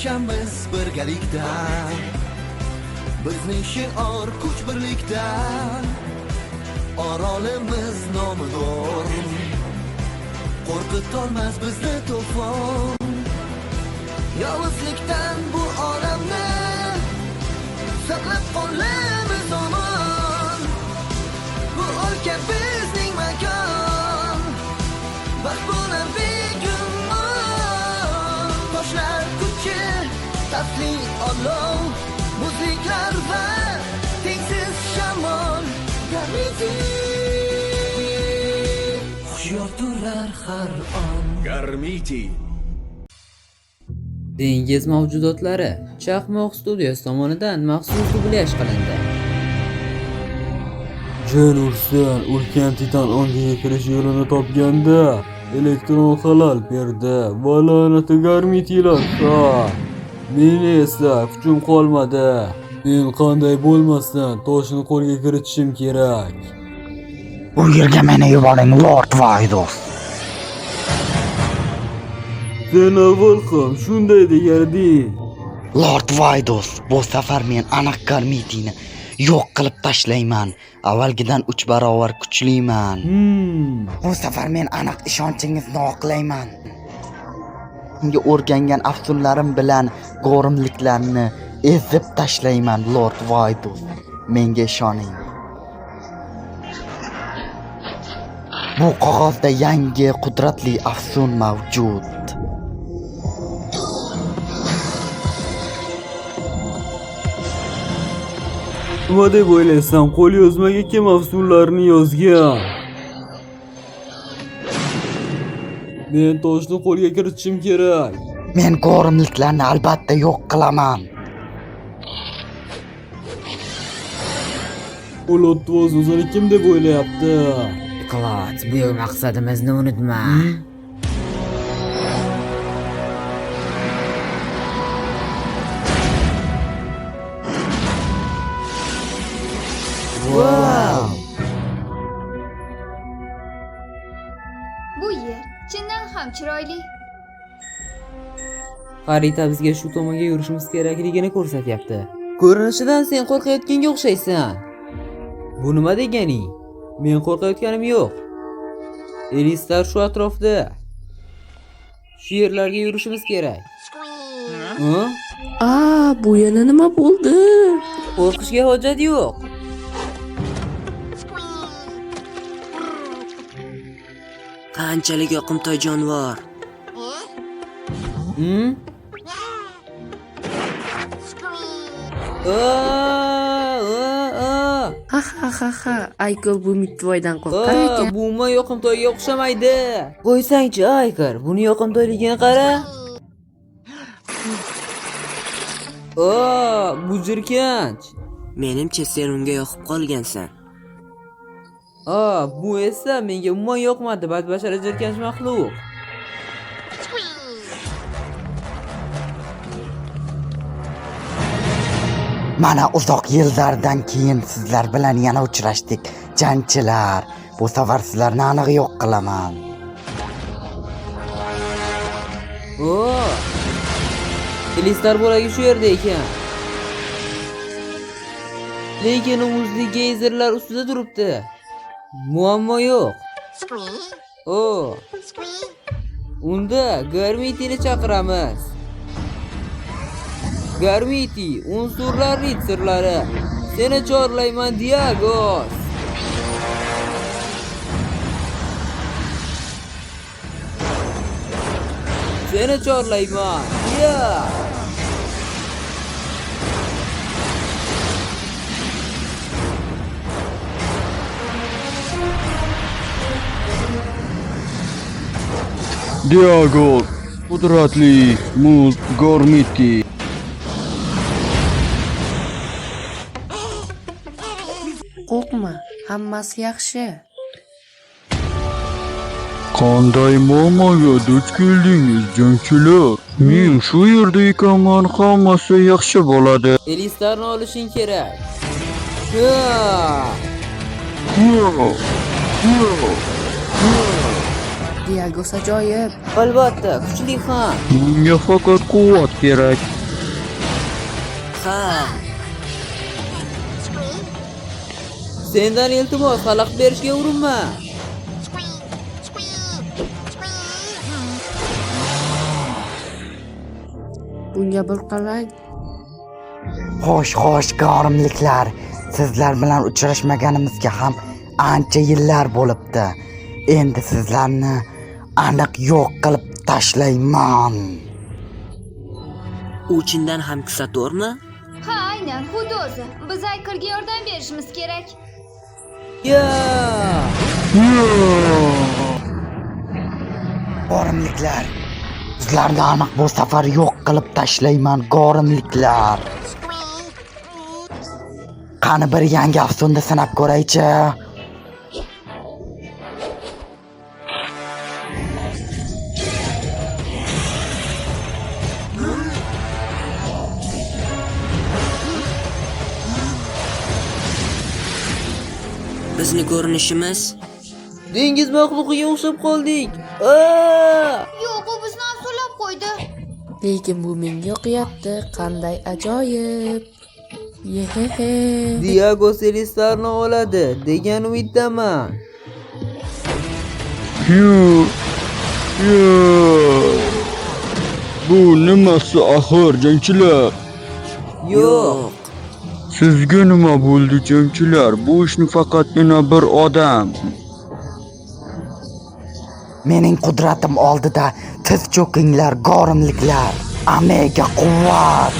yashashamiz birgalikda. Bizning shior kuch birlikda. Orolimiz nomidor. Qo'rqitolmas bizni to'fon. Yovuzlikdan bu olamni saqlab qolamiz omon. Bu o'lka bizning makon. Baxt bo'lar begumon. Toshlar kuchi, tasli olov, muzliklar va tengsiz shamol. Garmiti hushyor turlar har on. Garmiti Dengiz mavjudotlari Chaqmoq studiyasi tomonidan maxsus dublyaj qilindi. Jon Ursan ulkan titan ongiga kirish yo'lini topganda elektron halal berdi va la'nati Garmitilar. Meni esa kuchim qolmadi. Men qanday bo'lmasdan toshni qo'lga kiritishim kerak. Bu yerga meni yuboring, Lord Vaydos. Sen avval ham shunday deganding. Lord Vaydos, bu safar men aniq Garmitini yo'q qilib tashlayman. Avvalgidan 3 barobar kuchliman. Bu safar men aniq ishonchingizni oqlayman. Unga o'rgangan afsunlarim bilan go'rimliklarni ezib tashlayman, Lord Vaydos. Menga ishoning. Bu qog'ozda yangi qudratli afsun mavjud. Nima deb o'ylaysan? Qo'l yozmaga kim afsunlarni yozgan? Men toshni qo'lga kiritishim kerak. Men go'rimliklarni albatta yo'q qilaman. Olotvoz o'zini kim deb o'ylayapti? Qilot, bu maqsadimizni unutma. Wow! Bu yer chindan ham chiroyli. Xarita bizga shu tomonga yurishimiz kerakligini ko'rsatyapti. Ko'rinishidan sen qo'rqayotganga o'xshaysan. Bu nima deganing? Men qo'rqayotganim yo'q. Elistar shu atrofda. Shu yerlarga yurishimiz kerak. Bu yana nima bo'ldi? Qo'rqishga hojat yo'q. Qanchalik yoqimtoy jonivor. Ha. Aykor bu mitvoydan qo'rqar ekan. Bu umuman yoqimtoyga o'xshamaydi. Qo'ysang-chi, Aykor, buni yoqimtoyligini qara. Bu jirkanch. Menimcha sen unga yoqib qolgansan. Bu esa menga umuman yoqmadi, badbashara jirkanch maxluq. Mana uzoq yillardan keyin sizlar bilan yana uchrashdik, jangchilar. Bu safar sizlarni aniq yo'q qilaman. Elistar bo'lagi shu yerda ekan. Lekin u muzli geyzerlar ustida turibdi. Muammo yo'q. Unda Garmitini chaqiramiz. Garmiti, unsurlarning sirlari. Seni chorlayman, Diagos. Seni chorlayman. Diagos, qudratli muz Garmiti. Qo'rqma, hammasi yaxshi. Qanday muammoga duch keldingiz, jangchilar? Men shu yerda ekanman, hammasi yaxshi bo'ladi. Elistarni olishing kerak. Diagos ajoyib. Albatta, kuchli ham. Menga faqat quvvat kerak. Ha, Sendan iltimos xalaqit berishga urinma. Bunga bir qarang. Xo'sh, gorimliklar. Sizlar bilan uchrashmaganimizga ham ancha yillar bo'libdi. Endi sizlarni aniq yo'q qilib tashlayman. u chindan ham Ksatormi? Ha, aynan, xuddi o'zi. Biz Aykirga yordam berishimiz kerak. Ya! Gorimliklar. Sizlarni aniq bu safar yo'q qilib tashlayman, gorimliklar. Qani bir yangi afsonni sinab ko'raychi. Bizni ko'rinishimiz Dengiz maxluqiga o'xshab qoldik. Aa! Yo'q, u bizni afsullab qo'ydi. Lekin bu menga yoqyapti. Qanday ajoyib. Yehehe. Diago Selistarni oladi degan umiddaman. Bu nimasi axir, jangchilar? Yo'q. Sizga nima bo'ldi, jangchilar? Bu ishni faqatgina bir odam. Mening qudratim oldida tiz cho'kinglar, gorimliklar. Amega quvvat.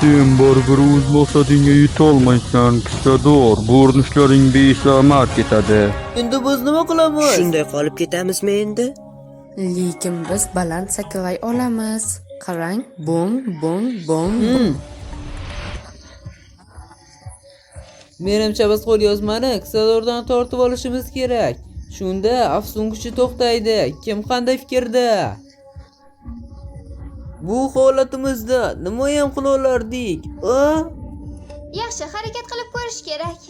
Sen baribir o'z maqsadingga yetolmaysan, Ksador. Bu urinishlaring besamar ketadi. Endi biz nima qilamiz? shunday qolib ketamizmi endi? Lekin biz baland sakray olamiz. Qarang, bong, bong, bong. Menimcha biz qo'lyozmani Ksadordan tortib olishimiz kerak. Shunda afsun kuchi to'xtaydi. Kim qanday fikrda? Bu holatimizda nima ham qila olardik? Yaxshi, harakat qilib ko'rish kerak.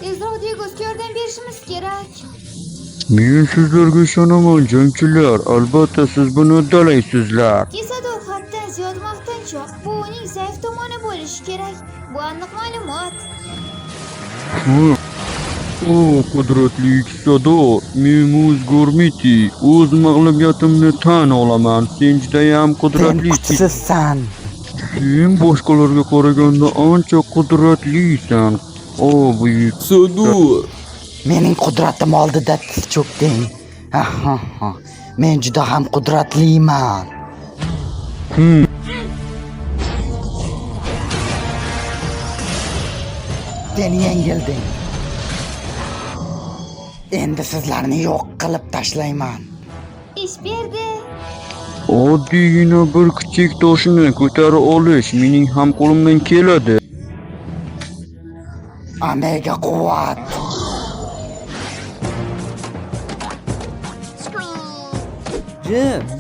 Tezroq Diegosga yordam berishimiz kerak. Men sizlarga ishonaman, jangchilar. Albatta siz buni uddalaysizlar. Ksador haddan ziyod maqtanchoq. Bu uning zaif tomoni bo'lishi kerak. Bu aniq ma'lumot. O, qudratli Ksador, men o'z Gormiti, o'z mag'lubiyatimni tan olaman. Sen judayam Sen qudratlisan. kuchsizsan. Sen boshqalarga qaraganda ancha qudratlisan. O, buyuk Ksador. Mening qudratim oldida tiz cho'kding. Men juda ham qudratliman. Sen yengilding. Endi sizlarni yo'q qilib tashlayman. Ish berdi. Oddiygina bir kichik toshni ko'tarib olish mening ham qo'limdan keladi. Amega quvvat.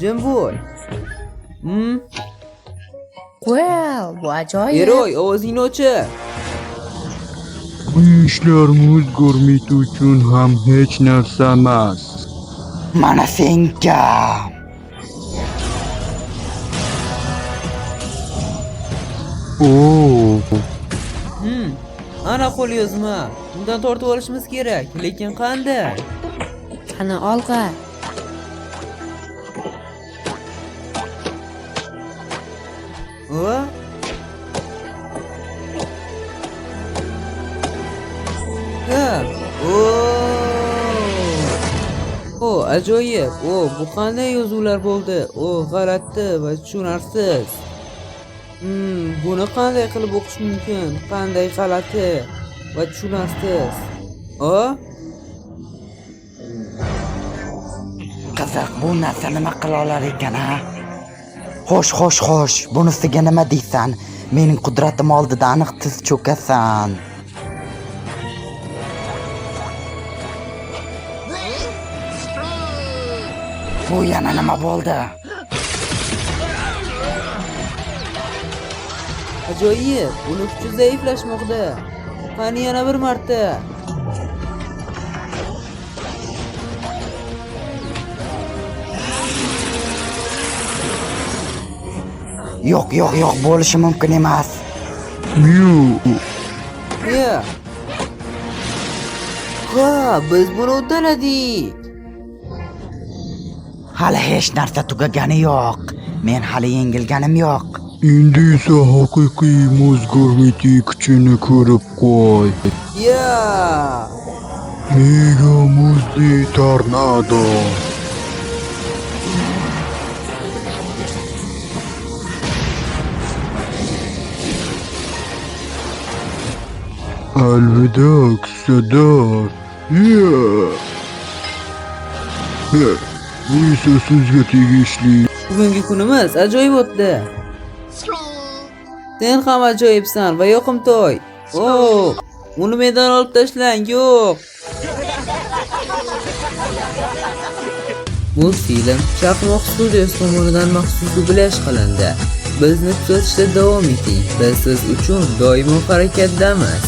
Jim bo'l. Well, bu ajoyib. Heroy, ovozingni o'chir. Bu ishlarimiz o'z Gormiti uchun ham hech narsa emas. Mana senga. Ana qo'lyozma. Bundan tortib olishimiz kerak. Lekin qanday? Qani olg'a. Ajoyib. Bu qanday yozuvlar bo'ldi? G'alati va tushunarsiz. Buni qanday qilib o'qish mumkin? Qanday g'alati va tushunarsiz. Qiziq, bu narsa nima qila olar ekan, ha? Xo'sh, bunisiga nima deysan? Mening qudratim oldida aniq tiz cho'kasan. Bu yana nima bo'ldi? Ajoyib, uni kuchi zaiflashmoqda. Qani yana bir marta. Yo'q, bo'lishi mumkin emas. Ya. Ha, biz buni uddaladik. Hali hech narsa tugagani yo'q. Men hali yengilganim yo'q. Endi esa haqiqiy muz gormiti kuchini ko'rib qo'y. Ya. Mega muzli tornado. Alvida Ksadar. Bu esa sizga tegishli. Bugungi kunimiz ajoyib o'tdi. Sen ham ajoyibsan va yoqimtoy. Uni mendan olib tashlang, yo'q. Multfilm Chaqmoq studiyasi tomonidan maxsus dublyaj qilindi. Bizni kuzatishda davom eting. Biz siz uchun doimo harakatdamiz.